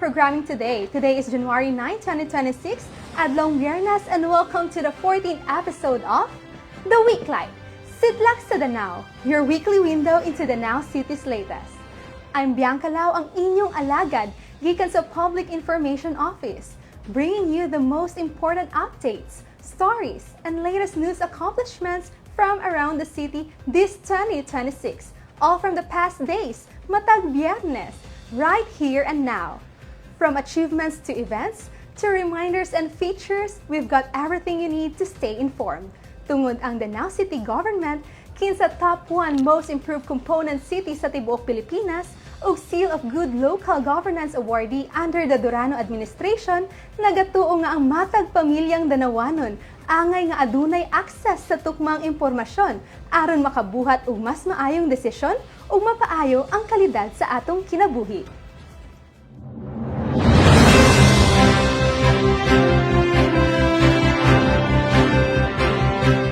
programming today. Today is January 9, 2026, Adlong Biyernes, and welcome to the 14th episode of The Weeklight, Sidlak sa Danao, your weekly window into Danao City's latest. I'm Bianca Lau, ang inyong alagad, gikan sa Public Information Office, bringing you the most important updates, stories, and latest news accomplishments from around the city this 2026, all from the past days, matag Biyernes, right here and now. From achievements to events, to reminders and features, we've got everything you need to stay informed. Tungod ang Danao City Government, kinsa top 1 most improved component city sa tibuok Pilipinas, ug Seal of Good Local Governance awardee under the Durano Administration, nagatuo nga ang matag pamilyang Danawanon, angay nga adunay access sa tukmang impormasyon aron makabuhat og mas maayong desisyon ug mapaayo ang kalidad sa atong kinabuhi.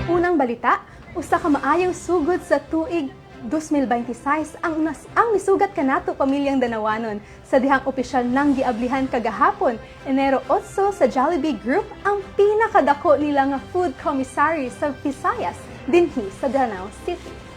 Unang balita, usa ka maayong sugod sa tuig 2026 ang misugat kanato pamilyang Danawanon sa dihang opisyal nang giablihan kagahapon Enero 8 sa Jollibee Group ang pinakadako nila nga food commissary sa Visayas dinhi sa Danao City.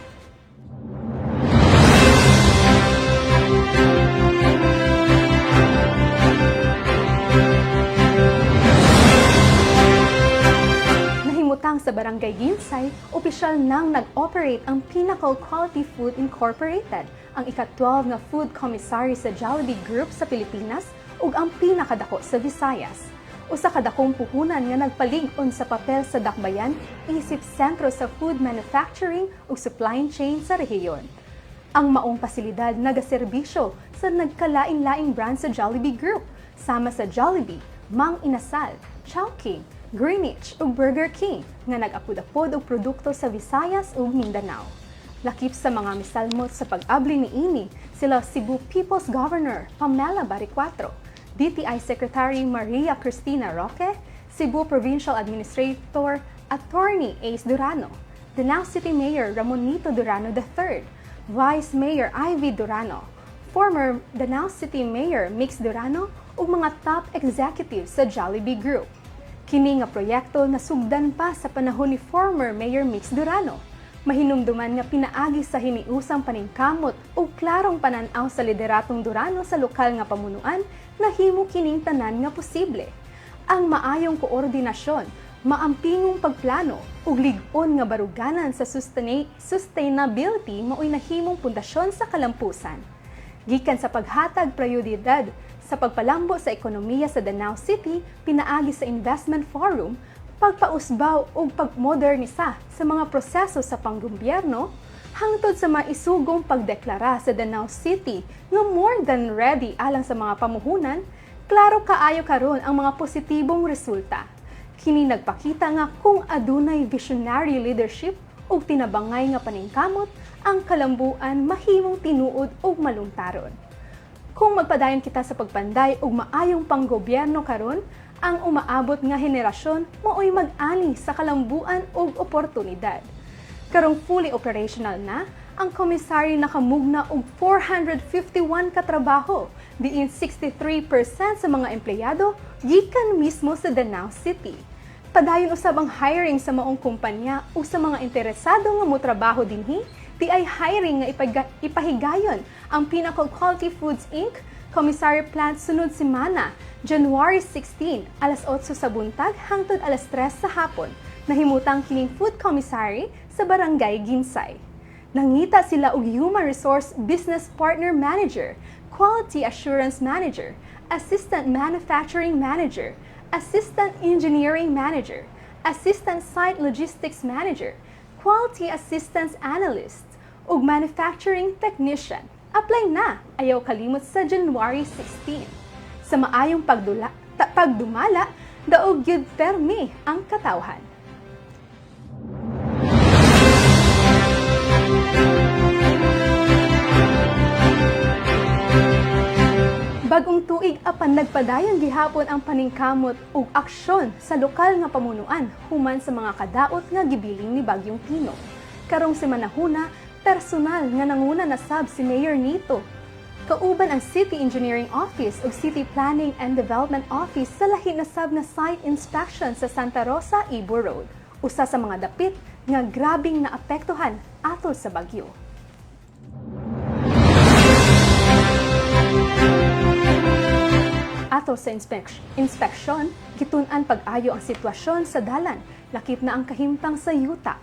Sa Barangay Ginsay, opisyal nang nag-operate ang Pinnacle Quality Food Incorporated, ang ika-12 na food commissary sa Jollibee Group sa Pilipinas ug ang pinakadako sa Visayas. Usa ka dakong puhunan nga nagpalig-on sa papel sa dakbayan isip sentro sa food manufacturing ug supply chain sa rehiyon. Ang maong pasilidad nagaserbisyo sa nagkalain-laing brand sa Jollibee Group, sama sa Jollibee, Mang Inasal, Chowking, Greenwich ug Burger King nga nag-apod-apod og produkto sa Visayas ug Mindanao. Lakip sa mga misalmot sa pag-abli niini sila Cebu People's Governor Pamela Baricuatro, DTI Secretary Maria Cristina Roque, Cebu Provincial Administrator Attorney Ace Durano, Danao City Mayor Ramonito Durano III, Vice Mayor Ivy Durano, former Danao City Mayor Mix Durano ug mga top executives sa Jollibee Group. Kini nga proyekto nasugdan pa sa panahon ni former Mayor Mix Durano. Mahinumduman nga pinaagi sa hiniusang paningkamot ug klarong pananaw sa lideratong Durano sa lokal nga pamunuan nahimo kining tanan nga posible. Ang maayong koordinasyon, maampingong pagplano ug lig-on nga baruganan sa sustainability mao'y nahimong pundasyon sa kalampusan. Gikan sa paghatag prioridad sa pagpalambo sa ekonomiya sa Danao City, pinaagi sa Investment Forum, pagpausbaw ug pagmodernisa sa mga proseso sa panggobyerno, hangtod sa maisugong pagdeklara sa Danao City nga more than ready alang sa mga pamuhunan, klaro kaayo karon ang mga positibong resulta. Kini nagpakita nga kung adunay visionary leadership ug tinabangay nga paningkamot, ang kalambuan mahimong tinuod ug maluntaron. Kung magpadayon kita sa pagpanday ug maayong panggobyerno karon, ang umaabot nga henerasyon mao'y mag-ani sa kalambuan ug oportunidad. Karong fully operational na, ang komisaryo nakamugna og 451 katrabaho, diin 63% sa mga empleyado gikan mismo sa Danao City. Padayon usab ang hiring sa maong kumpanya o sa mga interesado nga motrabaho dinhi, di ay hiring nga ipahigayon ang Pinnacle Quality Foods Inc. Commissary Plant sunod semana, January 16, alas 8 sa buntag hangtod alas 3 sa hapon. Nahimutang kining food commissary sa Barangay Ginsay. Nangita sila og Human Resource Business Partner Manager, Quality Assurance Manager, Assistant Manufacturing Manager, Assistant Engineering Manager, Assistant Site Logistics Manager, Quality Assistance Analyst, ug Manufacturing Technician. Apply na, ayaw kalimot sa January 16. Sa maayong pagdumala, daog gyud permi ang katawhan. Bagong tuig apan nagpadayon gihapon ang paningkamot ug aksyon sa lokal nga pamunuan human sa mga kadaot nga gibiling ni Bagyong Pino. Karong semanahuna, personal nga nanguna na sab si Mayor Nito Kauban ang City Engineering Office ug City Planning and Development Office sa lahi na sab na site inspection sa Santa Rosa, Ibo Road. Usa sa mga dapit nga grabing naapektuhan atol sa bagyo. Atol sa inspeksyon, gitun-an pag-ayo ang sitwasyon sa dalan, lakip na ang kahimtang sa yuta.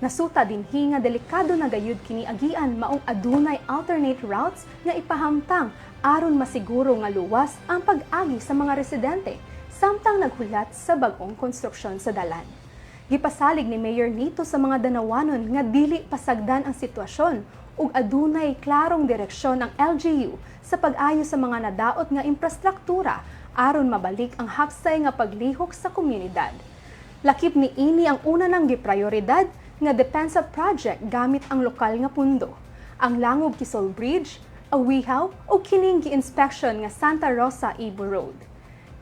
Nasuta dinhi nga delikado na gayud kini agian maong adunay alternate routes nga ipahamtang aron masiguro nga luwas ang pag-agi sa mga residente samtang naghulat sa bag-ong konstruksyon sa dalan. Gipasalig ni Mayor Nito sa mga danawanon nga dili pasagdan ang sitwasyon ug adunay klarong direksyon ang LGU sa pag-ayo sa mga nadaot nga infrastruktura aron mabalik ang haksay nga paglihok sa komunidad. Lakip ni ini ang una nang giprioridad nga defensive project gamit ang lokal nga pundo. Ang Langob Quezon Bridge, Awihaw o kining gi-inspection nga Santa Rosa Ibo Road.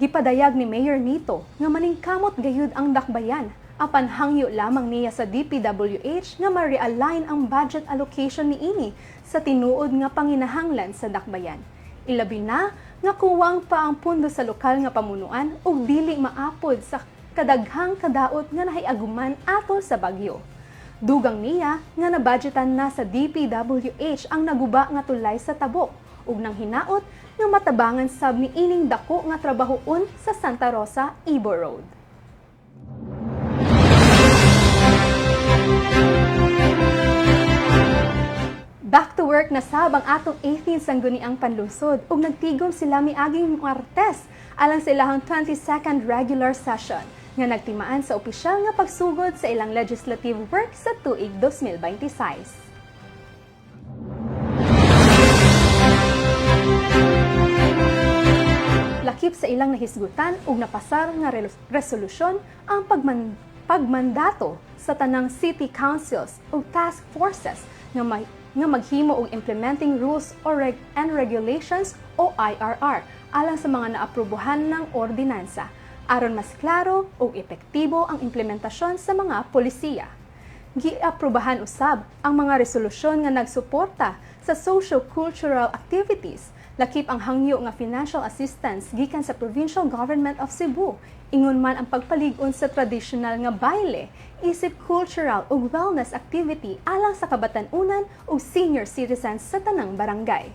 Gipadayag ni Mayor Nito nga maningkamot gayud ang dakbayan apan hangyo lamang niya sa DPWH nga ma-realign ang budget allocation niini sa tinuod nga panginahanglan sa dakbayan. Ilabi na nga kuwang pa ang pundo sa lokal nga pamunuan ug dili maapod sa kadaghang kadaot nga nahiaguman atol sa bagyo. Dugang niya nga nabudgetan na sa DPWH ang naguba nga tulay sa tabok ug nang hinaot nga matabangan sab ni ining dako nga trabahoon sa Santa Rosa, Ibo Road. Back to work na sab ang atong 18 sangguniang panlusod ug nagtigom sila miaging Martes alang sa ilahang 22nd regular session nga nagtimaan sa opisyal nga pagsugod sa ilang legislative work sa tuig 2026. Lakip sa ilang nahisgutan ug napasar nga resolusyon ang pagmandato sa tanang city councils ug task forces nga maghimo og implementing rules and regulations o IRR alang sa mga naaprubuhan ng ordinansa aron mas klaro ug epektibo ang implementasyon sa mga polisiya. Giaprubahan usab ang mga resolusyon nga nagsuporta sa socio-cultural activities, lakip ang hangyo nga financial assistance gikan sa Provincial Government of Cebu, ingon man ang pagpalig-on sa traditional nga baile, isip cultural ug wellness activity alang sa kabatan-unan ug senior citizens sa tanang barangay.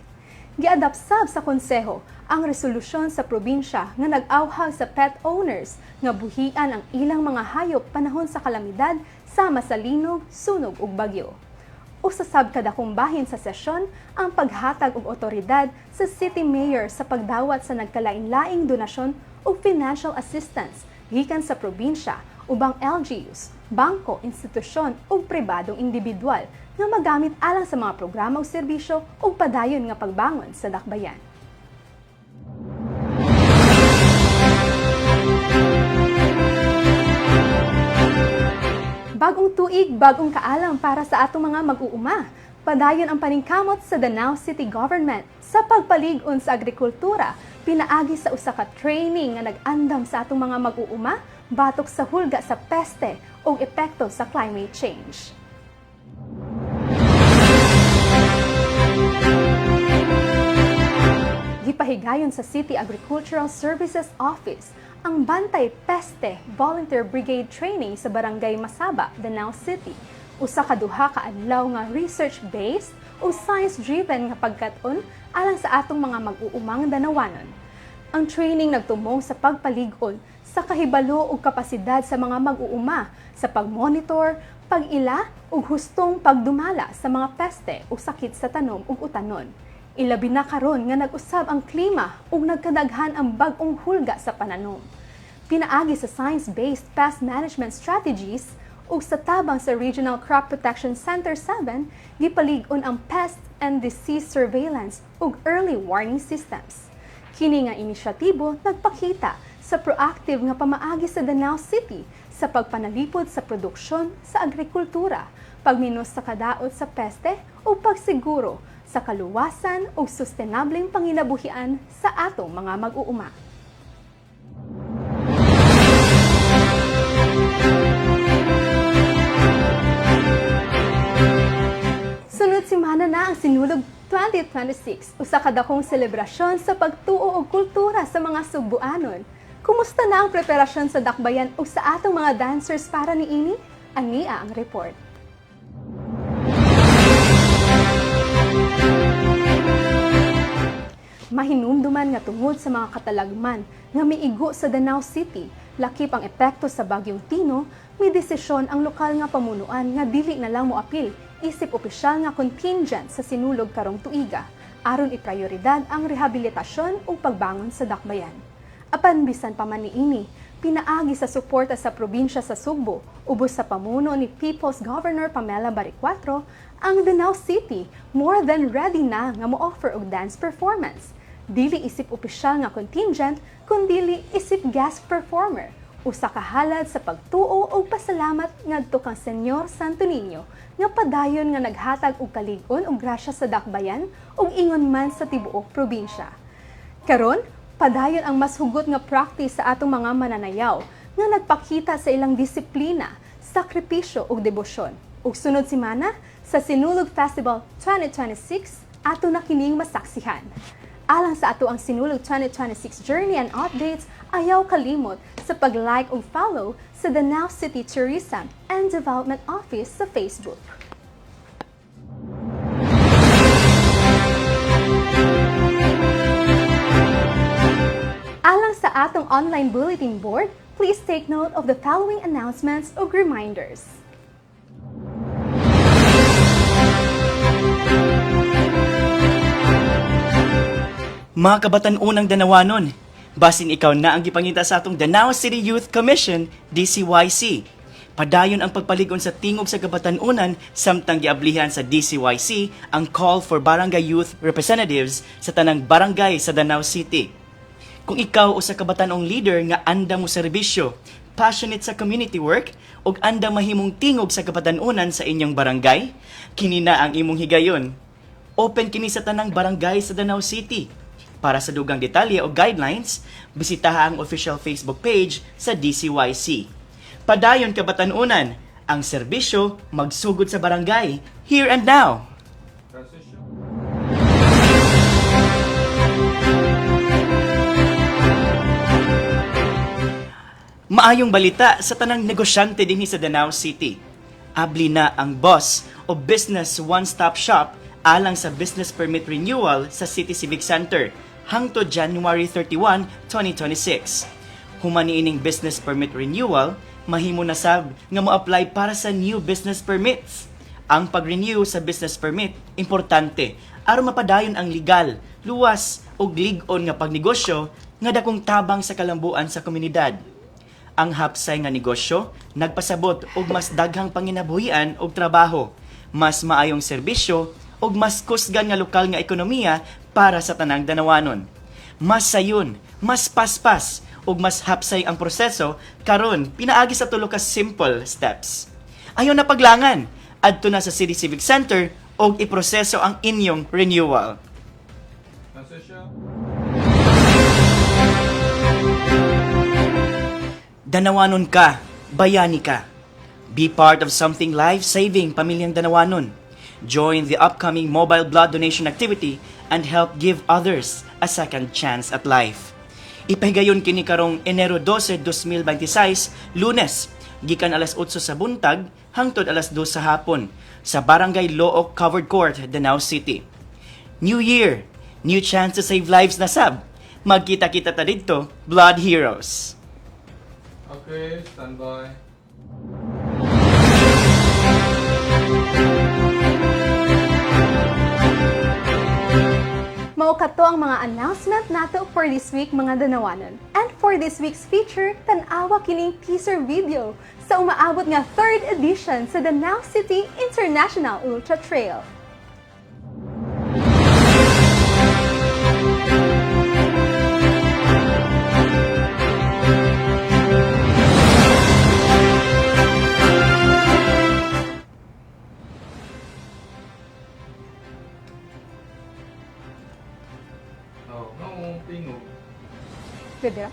Giadapt sab sa konseho ang resolusyon sa probinsya nga nag-awhag sa pet owners nga buhian ang ilang mga hayop panahon sa kalamidad sama sa linog, sunog ug bagyo. Usa sab kadakong bahin sa sesyon ang paghatag og otoridad sa city mayor sa pagdawat sa nagkalain-laing donasyon ug financial assistance gikan sa probinsya ubang LGUs, bangko, institusyon ug pribadong individual nga magamit alang sa mga programa ug serbisyo ug padayon nga pagbangon sa dakbayan. Bagong tuig, bagong kaalam para sa atong mga mag-uuma. Padayon ang paningkamot sa Danao City Government sa pagpalig-on sa agrikultura, pinaagi sa usa ka training nga nag-andam sa atong mga mag-uuma batok sa hulga sa peste o epekto sa climate change. Gipahigayon sa City Agricultural Services Office ang Bantay Peste Volunteer Brigade Training sa Barangay Masaba, Danao City. Usa ka duha ka adlaw nga research-based o science-driven nga pagkat-on alang sa atong mga mag-uumang danawanon. Ang training nagtumong sa pagpalig-on sa kahibalo ug kapasidad sa mga mag-uuma sa pagmonitor, pag-ila ug hustong pagdumala sa mga peste o sakit sa tanom ug utanon. Ilabi na karon nga nag-usab ang klima ug nagkadaghan ang bag-ong hulga sa pananom. Pinaagi sa science-based pest management strategies ug sa tabang sa Regional Crop Protection Center 7, gipalig-on ang pest and disease surveillance ug early warning systems. Kini nga inisyatibo nagpakita sa proactive nga pamaagi sa Danao City sa pagpanalipod sa produksyon sa agrikultura, pagminos sa kadaot sa peste o pagsiguro sa kaluwasan o sustenableng panginabuhian sa atong mga mag-uuma. Sunod semana na ang sinulog 2026 usa ka dakong selebrasyon sa pagtuo og kultura sa mga Sugbuanon. Kumusta na ang preparasyon sa dakbayan ug sa atong mga dancers para niini? Ania ang report. Mahinumduman nga tungod sa mga katalagman nga miigo sa Danau City, lakip ang epekto sa Bagyong Tino, may desisyon ang lokal nga pamunuan nga dili na lang moapil isip opisyal nga contingent sa sinulog karong tuiga aron iprioridad ang rehabilitasyon ug pagbangon sa dakbayan. Apan bisan pa man niini, pinaagi sa suporta sa probinsya sa Sugbo ubos sa pamuno ni People's Governor Pamela Baricuatro, ang Danau City more than ready na nga mo-offer og dance performance. Dili isip opisyal nga contingent, kundi isip guest performer. Usa ka halad sa pagtuo o pasalamat ngadto kang Senyor Santo Niño nga padayon nga naghatag og kalig-on ug grasya sa dakbayan ug ingon man sa tibuok probinsya. Karon, padayon ang mas hugot nga practice sa atong mga mananayaw nga nagpakita sa ilang disiplina, sakripisyo ug debosyon. Ug sunod semana sa Sinulog Festival 2026 ato na kining masaksihan. Alang sa ato ang Sinulog 2026 journey and updates, ayaw kalimot sa pag-like o follow sa Danau City Tourism and Development Office sa Facebook. Alang sa atong online bulletin board, please take note of the following announcements o reminders. Mga kabatan-unang Danawanon, basin ikaw na ang gipangita sa atong Danau City Youth Commission, DCYC. Padayon ang pagpaligon sa tingog sa kabatan-unan samtang giablihan sa DCYC ang call for barangay youth representatives sa tanang barangay sa Danau City. Kung ikaw o sa kabatanong leader nga anda mo serbisyo, passionate sa community work, ug anda mahimong tingog sa kabatan-unan sa inyong barangay, kini na ang imong higayon. Open kini sa tanang barangay sa Danau City. Para sa dugang detalye o guidelines, bisitaha ang official Facebook page sa DCYC. Padayon kabatan-unan, ang serbisyo magsugod sa barangay, here and now. Maayong balita sa tanang negosyante dinhi sa Danau City. Abli na ang boss o business one-stop shop alang sa business permit renewal sa City Civic Center hangtod January 31, 2026. Human niining business permit renewal, mahimo na sab nga mo-apply para sa new business permits. Ang pag-renew sa business permit importante aron mapadayon ang legal, luwas ug lig-on nga pagnegosyo nga dakong tabang sa kalambuan sa komunidad. Ang hapsay nga negosyo nagpasabot og mas daghang panginabuhian og trabaho, mas maayong serbisyo ug mas kusgan nga lokal nga ekonomiya para sa tanang Danawanon. Mas sayon, mas paspas ug mas hapsay ang proseso karon pinaagi sa tulo ka simple steps. Ayon na paglangan, adto na sa City Civic Center ug iproseso ang inyong renewal. Danawanon ka, bayani ka. Be part of something life-saving pamilyang Danawanon. Join the upcoming mobile blood donation activity and help give others a second chance at life. Ipahigayon kini karong Enero 12, 2026, Lunes, gikan alas 8 sa buntag hangtod alas 2 sa hapon sa Barangay Looc Covered Court, Danau City. New Year, new chance to save lives na sab. Magkita-kita ta didto, Blood Heroes. Okay, stand by. Mao kato ang mga announcement nato for this week mga Danawanon. And for this week's feature, tan-awa kining teaser video sa umaabot nga 3rd edition sa Danau City International Ultra Trail. Oh, no, tingog. Pwede ra?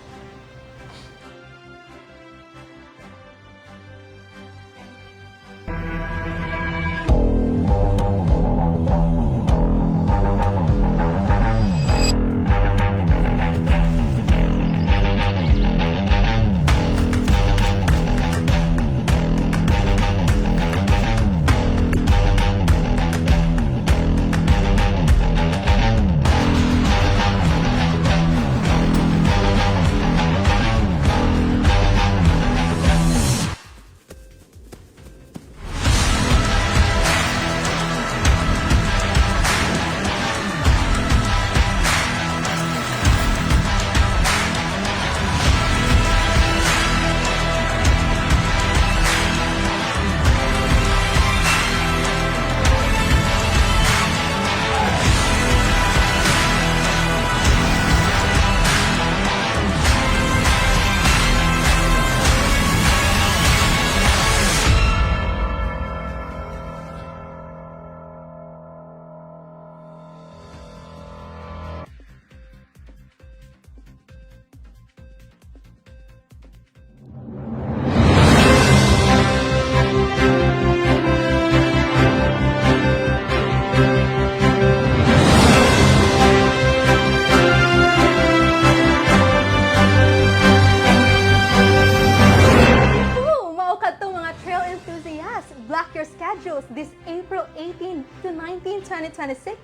to 19, 2026.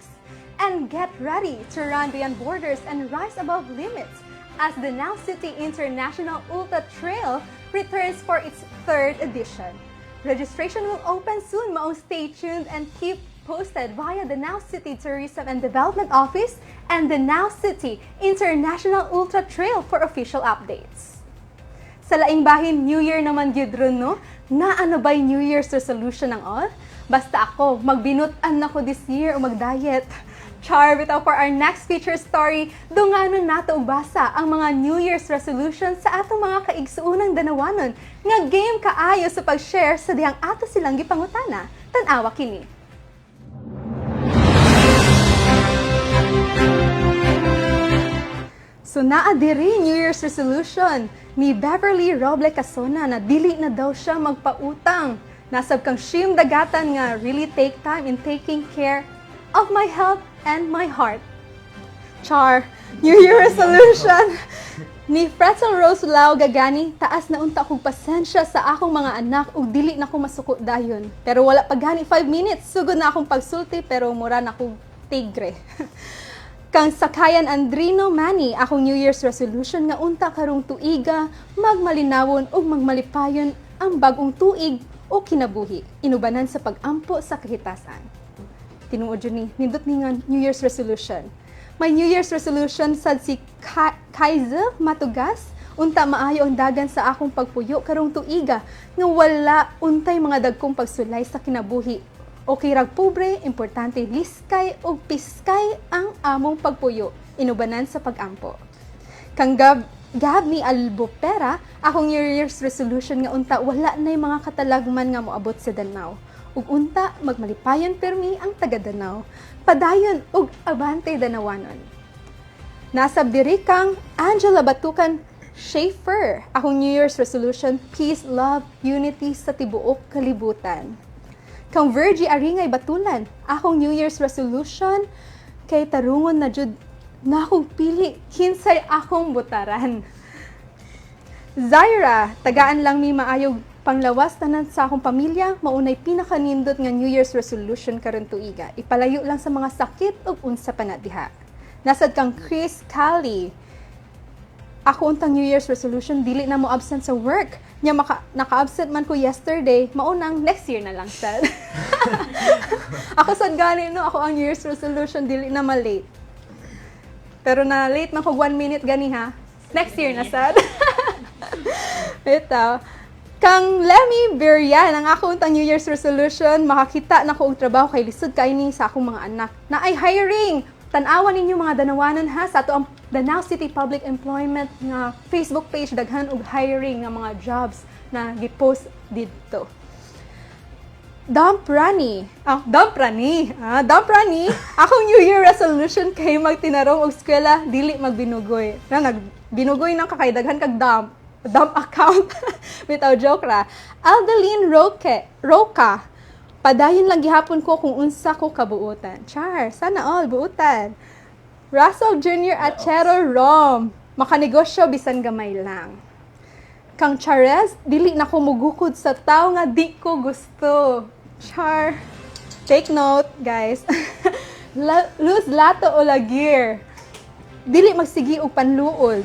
And get ready to run beyond borders and rise above limits as the Now City International Ultra Trail returns for its 3rd edition. Registration will open soon, Mao. Stay tuned and keep posted via the Now City Tourism and Development Office and the Now City International Ultra Trail for official updates. Sa laing bahin, New Year naman gyud ron, no? Na ano ba'y New Year's resolution ang all? Basta ako, magbinutan ako this year o mag-diet. Char, bitaw, for our next feature story, dunganon nato basa ang mga New Year's resolutions sa atong mga kaigsuunang danawanon nga game kaayo sa pag-share sa dihang ato silang gipangutana. Tan-awa kini. So naa diri New Year's resolution ni Beverly Roble Casona na dili na daw siya magpautang. Nasab kang siyem dagatan nga really take time in taking care of my health and my heart. Char, New Year resolution ni Pretzel Rose Lao Gagani, taas na unta kong pasensya sa akong mga anak ug dili na ko masuko dayon. Pero wala pa gani 5 minutes, sugod na akong pagsulti pero mura na akong tigre. Kang Sakayan Andrino Manny, akong New Year's resolution nga unta karong tuiga, magmalinawon ug magmalipayon ang bagong tuig o kinabuhi, inubanan sa pag-ampo sa kahitasan. Tinuod yun ni, nindot ni nga New Year's resolution. May New Year's resolution sad si Kaizel Matugas, unta maayo ang dagan sa akong pagpuyo karong tuiga, nga wala untay mga dagkong pagsulay sa kinabuhi. Okay rag pobre, importante liskay o piskay ang among pagpuyo, inubanan sa pag-ampo. Kang Gab ni Albopera, akong New Year's resolution nga unta wala nay mga katalagman nga moabot sa Danau. Ug unta magmalipayon permi ang taga Danau, padayon ug abante Danawanon. Nasab diri kang Angela Batukan Schaefer, akong New Year's resolution, peace, love, unity sa tibuok kalibutan. Kang Virgie Aringay Batulan, akong New Year's resolution, kay tarungon na jud na akong pili, kinsay akong butaran. Zaira, tagaan lang mi maayog panglawas tanan sa akong pamilya, maunay pinakanindot nga New Year's resolution karon tuiga. Ipalayo lang sa mga sakit ug unsa pa na diha. Nasad kang Chris Cali. Ako untang New Year's resolution, dili na mo absent sa work. Nya naka-absent man ko yesterday, maunang next year na lang sad. Ako sad gani no, ako ang New Year's resolution dili na ma-late. Pero na late man ko 1 minute gani ha. Next year na sad. Ito. Kang Lemmy Berian, ang ako untang New Year's resolution, makakita na ko og trabaho kay lisod kaini sa akong mga anak. Na ay hiring. Tan-awan ninyo mga danawanon ha sa ato ang Danau City Public Employment nga Facebook page, daghan og hiring nga mga jobs na gi-post didto. Dump Rani, akong New Year resolution kay magtinarong og eskwela dili magbinugoy. Na nagbinugoy nang kakay daghan kag dump account. Bitaw joke ra. Aldeline Roca, padayon lang gihapon ko kung unsa ko kabuutan. Char, sana all buutan. Russell Jr. Achero Rom, makanegosyo bisan gamay lang. Kang Charez, dili na ko mugukod sa tao nga di ko gusto. Char, take note guys. Luz lato o lagir. Dili magsigi og panluod.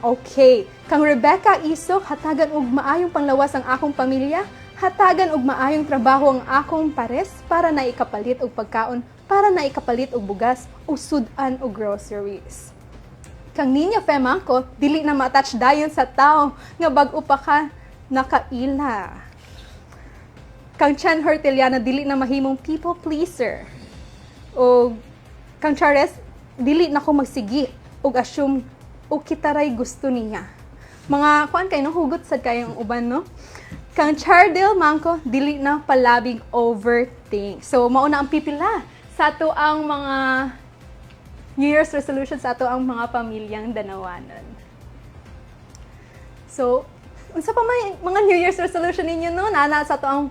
Okay. Kang Rebecca Isok, hatagan og maayong panglawas ang akong pamilya, hatagan og maayong trabaho ang akong pares para na ikapalit og pagkaon, para na ikapalit og bugas, o sudan og groceries. Kang Ninya Femangko, dili na ma-attach dayon sa tao nga bag-o pa ka nakaila. Kang Chan Horteliana, dili na mahimong people pleaser. O kang Chares, dili na ko magsigi og assume o kitaray gusto niya. Mga kuan kay no hugot sad kayong uban no. Kang Chardel Mangko, dili na palabing overthink. So mao na ang pipila sa ato ang mga New Year's resolution sa ato ang mga pamilyang Danawanon. So unsa pa may mga New Year's resolution ninyo no? Nana sa ato ang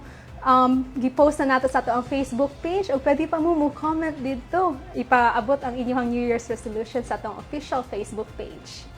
gi-post na nato sa ato ang Facebook page o pwede pa mo comment dito. Ipaabot ang inyong New Year's resolution sa atong official Facebook page.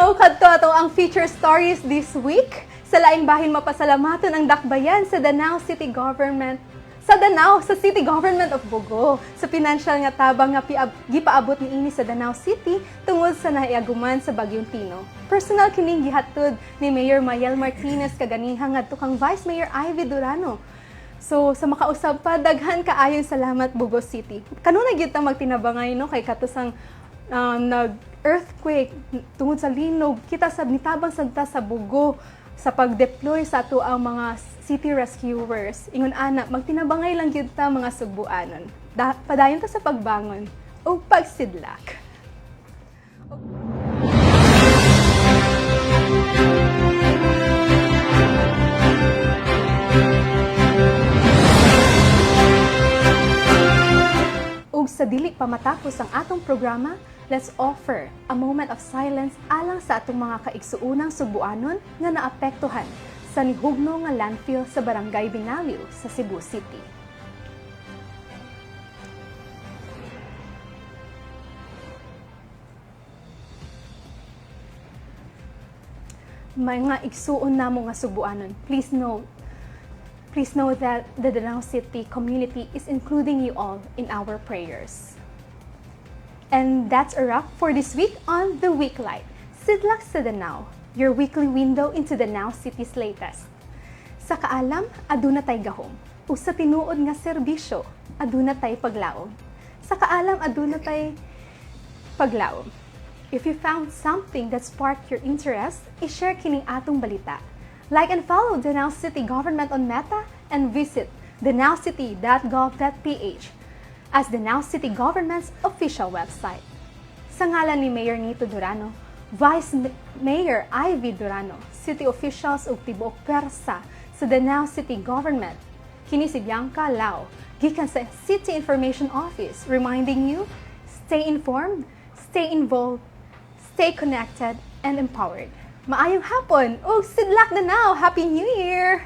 So, kadto ato ang feature stories this week. Sa laing bahin mapasalamaton ang dakbayan sa Danao City Government sa City Government of Bogo sa financial nga tabang nga gipaabot niini sa Danao City tungod sa naiaguman sa Bagyong Tino. Personal kining gihatod ni Mayor Mayel Martinez kaganihang ngadto kang Vice Mayor Ivy Durano. So sa makausab pa daghan kaayon salamat Bogo City. Kanuna gyud ta magtinabangay no kay katusang nag-earthquake tungod sa linog kita sab nitabang sagta sa Bogo sa pag-deploy sa ato ang mga city rescuers. Ingon ana, magtinabangay lang gyud ta mga Sugbuanon. Padayon ta sa pagbangon o pagsidlak. Ug sa dili pa matapos ang atong programa, let's offer a moment of silence alang sa atong mga kaigsuunang Sugbuanon nga naapektuhan sa nihugno nga landfill sa Barangay Binaliw sa Cebu City. Mga igsuon namo nga Sugbuanon, please know that the Danao City community is including you all in our prayers. And that's a wrap for this week on The Week Light. Sidlak sa Danao, your weekly window into Danao City's latest. Sa kaalam, aduna tay gahom. Ug sa tinuod nga serbisyo, aduna tay paglaom. Sa kaalam, aduna tay paglaom. If you found something that sparked your interest, i-share kining atong balita. Like and follow Danao City Government on Meta and visit danaocity.gov.ph as Danao City Government's official website. Sa ngalan ni Mayor Nito Durano, Vice Mayor Ivy Durano, city officials ug tibuok pwersa sa Danao City Government, kini si Bianca Lao, gikan sa City Information Office, reminding you, stay informed, stay involved, stay connected, and empowered. Maayong hapon ug sidlak Danao! Happy New Year!